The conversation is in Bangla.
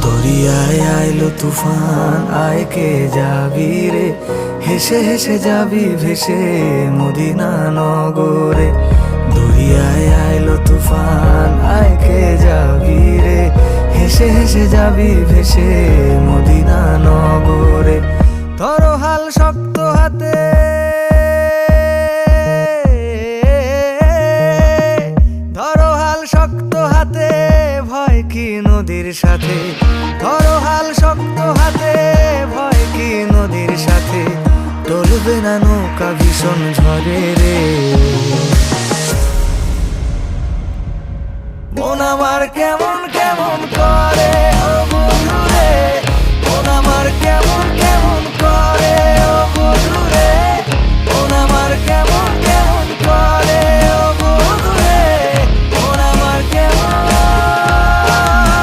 দরিয়ায় আইলো তুফান, আয় কে যাবি রে, হেসে হেসে যাবি ভেসে মদিনা নগরে। দরিয়ায় আইলো তুফান, আয় কে যাবি রে, হেসে হেসে যাবি ভেসে মদিনা নগরে। ধরো হাল শক্ত হাতে, ধরো হাল শক্ত হাতে, ভয় কি নদীর সাথে। ধরো হাল শক্ত হাতে, ভয় কি নদীর সাথে। টলবে না নৌকা ভীষণ ঝড়ে রে। মন আমার কেমন